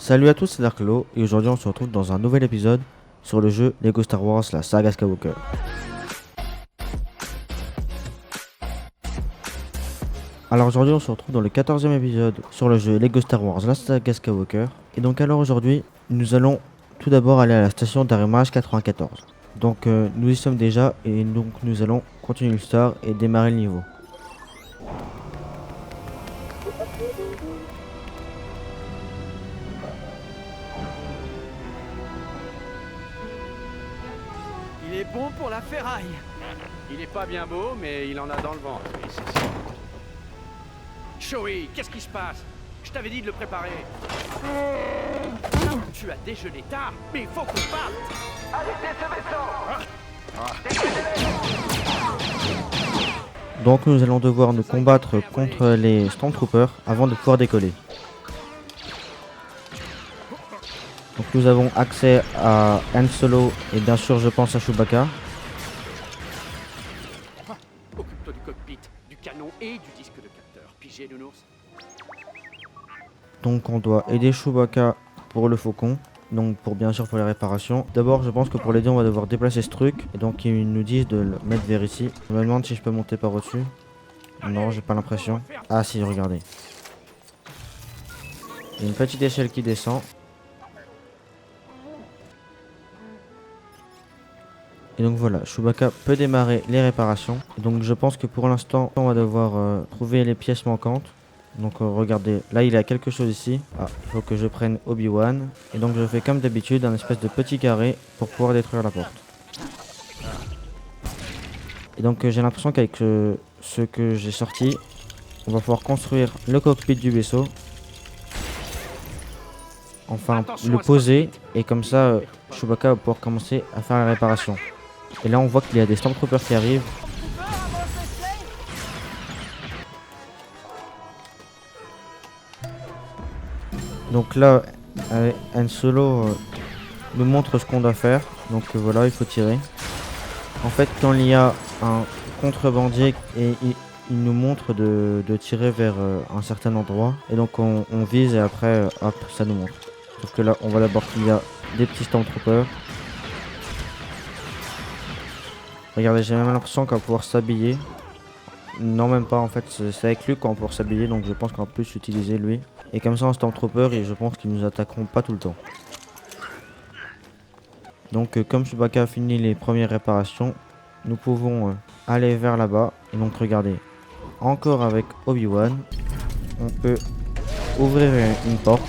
Salut à tous, c'est Darklo et aujourd'hui on se retrouve dans un nouvel épisode sur le jeu Lego Star Wars, la saga Skywalker. Alors aujourd'hui on se retrouve dans le 14e épisode sur le jeu Lego Star Wars, la saga Skywalker. Et donc alors aujourd'hui nous allons tout d'abord aller à la station d'arrimage 94. Donc nous y sommes déjà et donc nous allons continuer l'histoire et démarrer le niveau. Il est bon pour la ferraille. Il est pas bien beau, mais il en a dans le ventre, oui, c'est sûr. Chewie, qu'est-ce qui se passe? Je t'avais dit de le préparer. Tu as déjeuné tard, mais il faut qu'on parte. Arrêtez ce vaisseau. Donc nous allons devoir nous combattre contre les Stormtroopers avant de pouvoir décoller. Donc nous avons accès à Han Solo et bien sûr je pense à Chewbacca. Occupe-toi du cockpit, du canon et du disque de capteur. Pigé, nounours. Donc on doit aider Chewbacca pour le faucon. Donc pour bien sûr pour les réparations. D'abord je pense que pour l'aider on va devoir déplacer ce truc. Et donc ils nous disent de le mettre vers ici. Je me demande si je peux monter par au-dessus. Non, j'ai pas l'impression. Ah si, regardez. Il y a une petite échelle qui descend. Et donc voilà, Chewbacca peut démarrer les réparations. Et donc je pense que pour l'instant, on va devoir trouver les pièces manquantes. Donc regardez, là il y a quelque chose ici. Ah, il faut que je prenne Obi-Wan. Et donc je fais comme d'habitude un espèce de petit carré pour pouvoir détruire la porte. Et donc j'ai l'impression qu'avec ce que j'ai sorti, on va pouvoir construire le cockpit du vaisseau. Enfin, Attention le à ce poser. cockpit. Et comme ça, Chewbacca va pouvoir commencer à faire la réparation. Et là on voit qu'il y a des Stormtroopers qui arrivent. Donc là, Han Solo nous montre ce qu'on doit faire. Donc voilà, il faut tirer. En fait, quand il y a un contrebandier et il nous montre de tirer vers un certain endroit. Et donc on vise et après, hop, ça nous montre. Sauf que là, on voit d'abord qu'il y a des petits Stormtroopers. Regardez, j'ai même l'impression qu'on va pouvoir s'habiller. Non, même pas, en fait, c'est avec lui qu'on va pouvoir s'habiller, donc je pense qu'on va plus utiliser lui. Et comme ça, en Stormtrooper, et je pense qu'ils nous attaqueront pas tout le temps. Donc, comme Chewbacca a fini les premières réparations, nous pouvons aller vers là-bas. Et donc, regardez, encore avec Obi-Wan, on peut ouvrir une porte.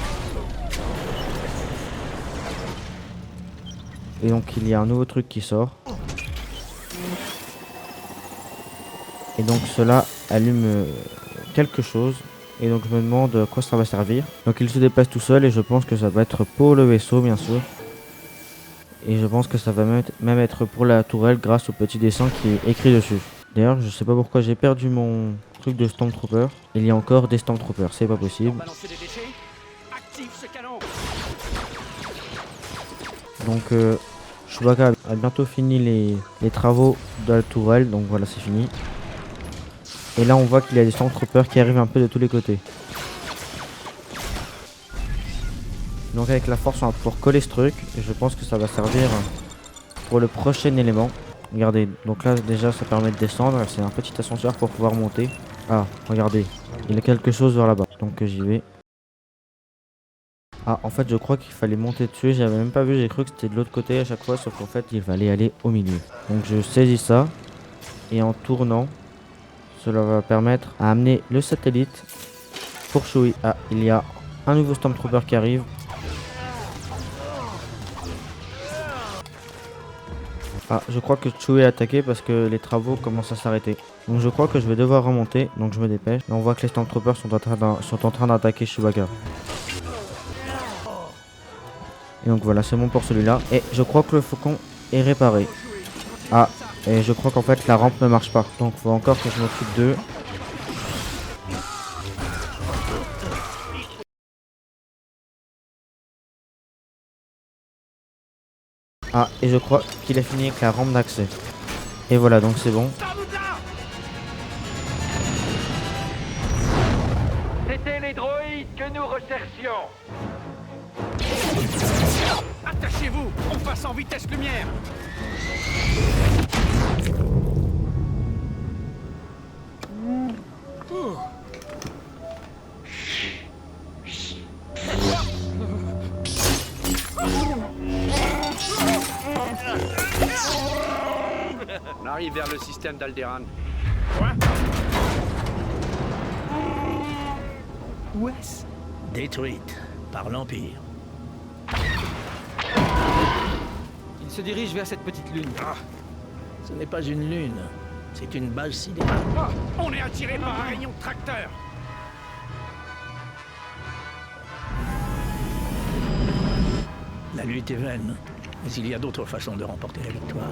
Et donc, il y a un nouveau truc qui sort. Et donc cela allume quelque chose. Et donc je me demande à quoi ça va servir. Donc il se déplace tout seul et je pense que ça va être pour le vaisseau bien sûr. Et je pense que ça va même être pour la tourelle grâce au petit dessin qui est écrit dessus. D'ailleurs je sais pas pourquoi j'ai perdu mon truc de Stormtrooper. Il y a encore des Stormtroopers, c'est pas possible. Balancer des déchets. Active ce canon. Donc Chewbacca a bientôt fini les travaux de la tourelle. Donc voilà, c'est fini. Et là on voit qu'il y a des Stormtroopers qui arrivent un peu de tous les côtés. Donc avec la force on va pouvoir coller ce truc. Et je pense que ça va servir pour le prochain élément. Regardez, donc là déjà ça permet de descendre. C'est un petit ascenseur pour pouvoir monter. Ah, regardez, il y a quelque chose vers là-bas. Donc j'y vais. Ah, en fait je crois qu'il fallait monter dessus. J'avais même pas vu, j'ai cru que c'était de l'autre côté à chaque fois. Sauf qu'en fait il fallait aller au milieu. Donc je saisis ça. Et en tournant, cela va permettre à amener le satellite pour Chewie. Ah, il y a un nouveau Stormtrooper qui arrive. Ah, je crois que Chewie est attaqué parce que les travaux commencent à s'arrêter. Donc je crois que je vais devoir remonter, donc je me dépêche. Et on voit que les Stormtroopers sont en train d'attaquer Chewbacca. Et donc voilà, c'est bon pour celui-là. Et je crois que le faucon est réparé. Ah, et je crois qu'en fait la rampe ne marche pas. Donc faut encore que je m'occupe d'eux. Ah, et je crois qu'il a fini avec la rampe d'accès. Et voilà, donc c'est bon. C'était les droïdes que nous recherchions. Attachez-vous! On passe en vitesse lumière! On arrive vers le système d'Alderan. Où est-ce? Détruite par l'Empire. Il se dirige vers cette petite lune. Ce n'est pas une lune, c'est une base sidérale. Ah, on est attiré par un rayon de tracteur! La lutte est vaine, mais il y a d'autres façons de remporter la victoire.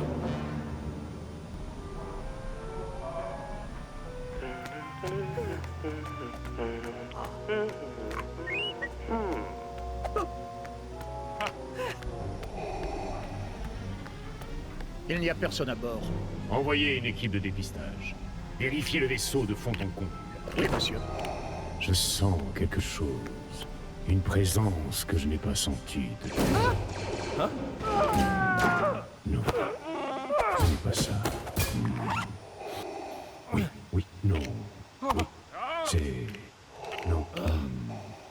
Il n'y a personne à bord. Envoyez une équipe de dépistage. Vérifiez le vaisseau de fond en comble. Oui, monsieur. Je sens quelque chose. Une présence que je n'ai pas sentie depuis. Non. Ce n'est pas ça. Oui, oui, non. Oui. C'est... Non.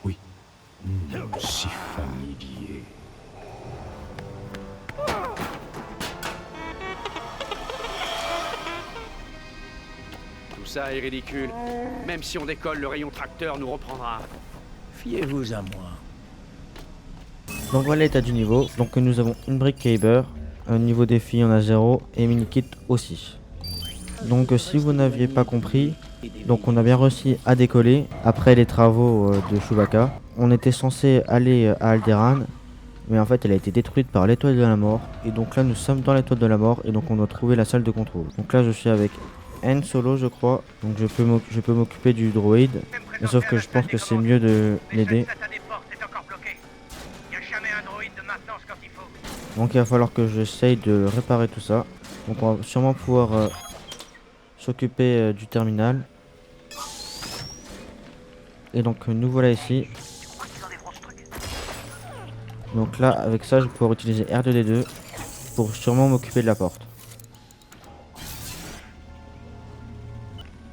Oui. Si familier. Tout ça est ridicule. Même si on décolle, le rayon tracteur nous reprendra. Fiez-vous à moi. Donc voilà l'état du niveau. Donc nous avons une brique Kyber, un niveau défi on a 0 et mini kit aussi. Donc si vous n'aviez pas compris, donc on a bien réussi à décoller après les travaux de Chewbacca. On était censé aller à Alderaan, mais en fait elle a été détruite par l'étoile de la mort. Et donc là nous sommes dans l'étoile de la mort et donc on doit trouver la salle de contrôle. Donc là je suis avec Han Solo je crois, donc je peux m'occuper du droïde. Mais sauf que je pense que c'est mieux de l'aider. Donc il va falloir que j'essaye de réparer tout ça. Donc on va sûrement pouvoir s'occuper du terminal. Et donc nous voilà ici. Donc là avec ça je vais pouvoir utiliser R2D2 pour sûrement m'occuper de la porte.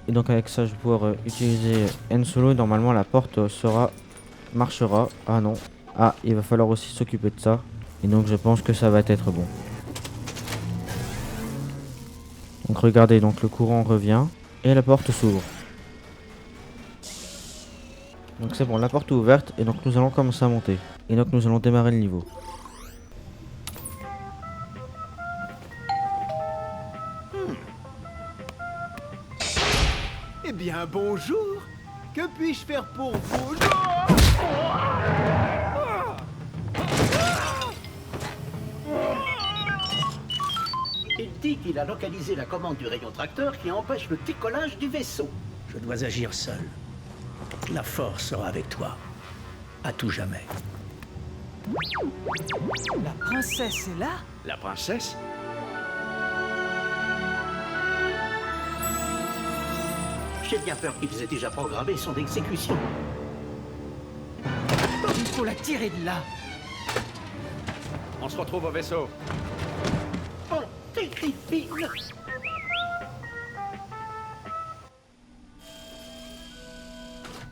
Et donc avec ça je vais pouvoir utiliser Han Solo et normalement la porte marchera. Ah non. Ah il va falloir aussi s'occuper de ça. Et donc je pense que ça va être bon. Donc regardez, donc le courant revient et la porte s'ouvre. Donc c'est bon, la porte est ouverte et donc nous allons commencer à monter. Et donc nous allons démarrer le niveau. Eh bien, bonjour. Que puis-je faire pour vous? Il dit qu'il a localisé la commande du rayon tracteur qui empêche le décollage du vaisseau. Je dois agir seul. La force sera avec toi. À tout jamais. La princesse est là? La princesse? J'ai bien peur qu'ils aient déjà programmé son exécution. Il faut la tirer de là. On se retrouve au vaisseau. Oh, t'es Griffin!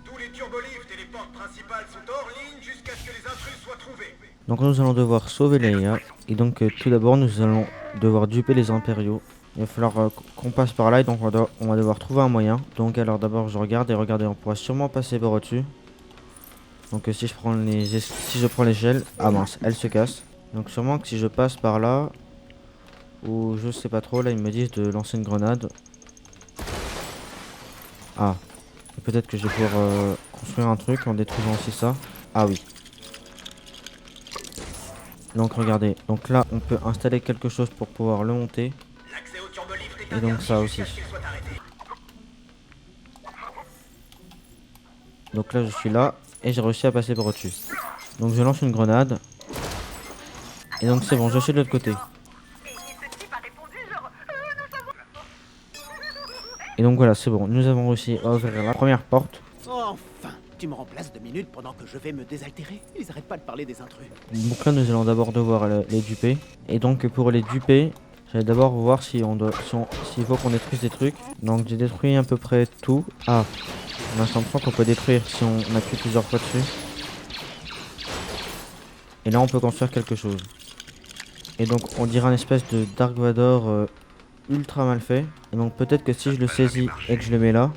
Tous les turbolifts et les portes principales sont hors ligne jusqu'à ce que les intrus soient trouvés. Donc nous allons devoir sauver Leia. Et donc tout d'abord nous allons devoir duper les impériaux. Il va falloir qu'on passe par là et donc on va devoir trouver un moyen. Donc alors d'abord je regarde et regardez, on pourra sûrement passer par au-dessus. Donc si je prends l'échelle, ah mince, elle se casse. Donc sûrement que si je passe par là, ou je sais pas trop, là ils me disent de lancer une grenade. Ah, peut-être que je vais pouvoir construire un truc en détruisant aussi ça. Ah oui. Donc regardez, donc là on peut installer quelque chose pour pouvoir le monter. L'accès au turbolift est Et donc interdit ça jusqu'à aussi. ce qu'il soit arrêté. Donc là je suis là et j'ai réussi à passer par au-dessus. Donc je lance une grenade. Et donc c'est bon, je suis de l'autre côté. Et donc voilà, c'est bon, nous avons réussi à ouvrir la première porte. Enfin, Tu me remplaces 2 minutes pendant que je vais me désaltérer. Ils arrêtent pas de parler des intrus. Donc là nous allons d'abord devoir les duper. Et donc pour les duper, j'allais d'abord voir si s'il faut qu'on détruise des trucs. Donc j'ai détruit à peu près tout. Ah, on a 130 qu'on peut détruire si on appuie plusieurs fois dessus. Et là on peut construire quelque chose. Et donc on dirait un espèce de Dark Vador ultra mal fait. Et donc peut-être que si je le saisis et que je le mets là,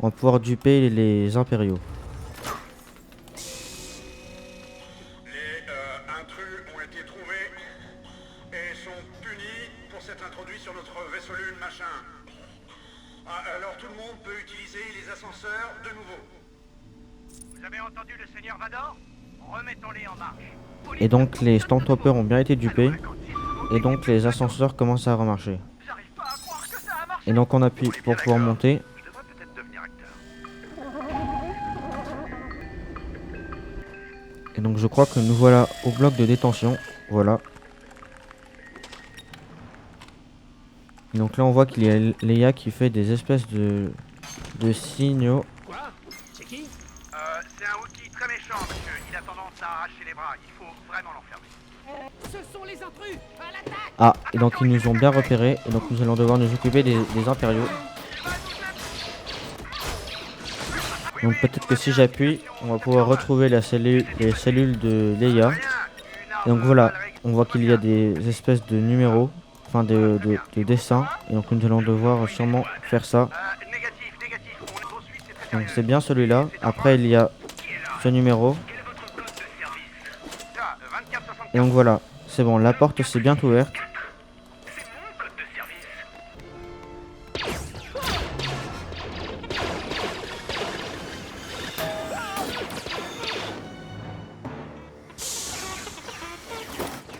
on va pouvoir duper les impériaux. Les intrus ont été trouvés et sont punis pour s'être introduits sur notre vaisseau lune machin. Ah, alors tout le monde peut utiliser les ascenseurs de nouveau. Vous avez entendu le seigneur Vador? Remettons-les en marche. Et donc les Stormtroopers ont bien été dupés. Et donc les ascenseurs commencent à remarcher. J'arrive pas à croire que ça a marché. Et donc on appuie pour pouvoir monter. Je devrais peut-être devenir acteur. Et donc je crois que nous voilà au bloc de détention. Voilà. Et donc là on voit qu'il y a Leia qui fait des espèces de signaux. Quoi? C'est qui? C'est un outil très méchant, monsieur. Il a tendance à arracher les bras. Il faut vraiment l'enfermer. Ce sont les intrus! À l'attaque! Ah, et donc ils nous ont bien repérés. Et donc nous allons devoir nous occuper des impériaux. Donc peut-être que si j'appuie, on va pouvoir retrouver les cellules de Leia. Et donc voilà, on voit qu'il y a des espèces de numéros, enfin de dessins. Et donc nous allons devoir sûrement faire ça. Négatif. On est poursuite, c'est très Donc c'est bien celui-là. Après il y a ce numéro. Quel est votre code de service? Ça, 2464. Et donc voilà, c'est bon, la porte s'est bien ouverte. C'est mon code de service.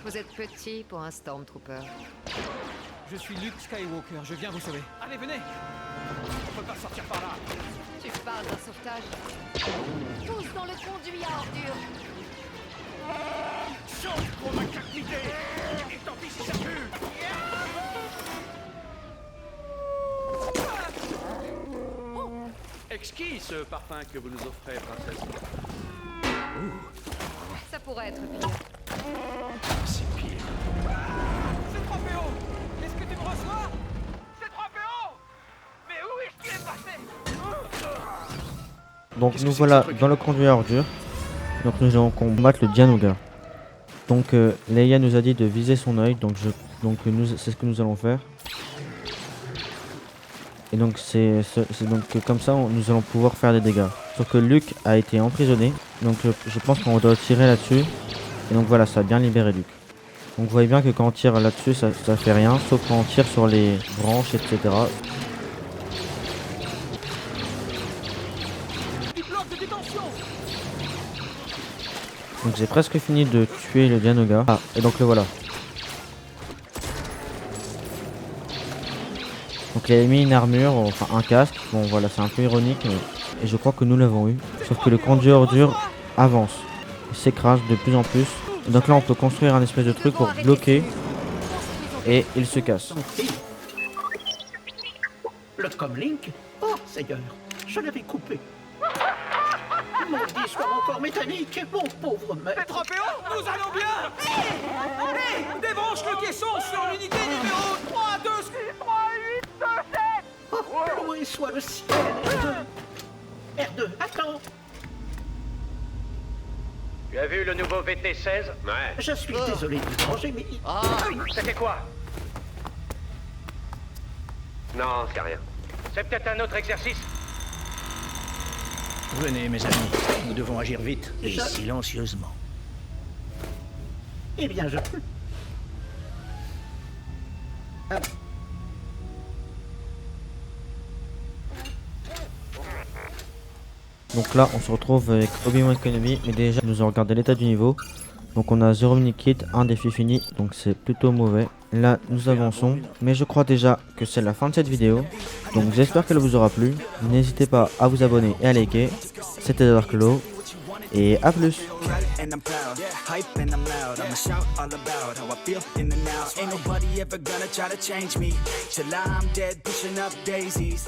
Vous êtes petit pour un Stormtrooper. Je suis Luke Skywalker, je viens vous sauver. Allez, venez! On peut pas sortir par là. Tu parles d'un sauvetage? Tous dans le conduit à ordures. Change pour ma captivité. Et tant pis si ça pue. Exquis ce parfum que vous nous offrez, princesse. Ça pourrait être pire. C'est pire. C'est 3PO! Est-ce que tu me reçois? C'est 3PO. Mais où est-ce qu'il est passé? Donc Qu'est-ce nous que c'est voilà que ce truc dans le conduit à ordures. Donc nous allons combattre le Dianoga. Donc Leia nous a dit de viser son œil, donc c'est ce que nous allons faire. Et donc c'est donc que comme ça nous allons pouvoir faire des dégâts. Sauf que Luke a été emprisonné, donc je pense qu'on doit tirer là-dessus. Et donc voilà, ça a bien libéré Luke. Donc vous voyez bien que quand on tire là-dessus, ça fait rien, sauf quand on tire sur les branches, etc. Du bloc de détention! Donc j'ai presque fini de tuer le Dianoga. Ah, et donc le voilà. Donc il a mis une armure, enfin un casque. Bon voilà, c'est un peu ironique. Et je crois que nous l'avons eu. Sauf que le conduit à ordures avance. Il s'écrase de plus en plus. Et donc là on peut construire un espèce de truc pour bloquer. Et il se casse. Le comlink? Oh, Seigneur, je l'avais coupé. Maudit soit mon corps métallique, mon pauvre maître. 3PO, nous allons bien! Hé! Débranche le caisson sur l'unité numéro 328! 3827. Oh, loué soit le ciel, R2. R2, attends. Tu as vu le nouveau VT-16? Ouais. Je suis désolé de vous manger, mais... Ça fait quoi? Non, c'est rien. C'est peut-être un autre exercice. Venez, mes amis, nous devons agir vite et silencieusement. Eh bien, je... Ah. Donc là on se retrouve avec Obi-Wan Kenobi. Mais déjà nous allons regarder l'état du niveau. Donc on a 0 mini-kit, un défi fini. Donc c'est plutôt mauvais. Là nous avançons. Mais je crois déjà que c'est la fin de cette vidéo. Donc j'espère qu'elle vous aura plu. N'hésitez pas à vous abonner et à liker. C'était Dark Law. Et à plus. And I'm proud, hype and I'm loud. I'ma shout all about how I feel in the now. Ain't nobody ever gonna try to change me till I'm dead, pushing up daisies.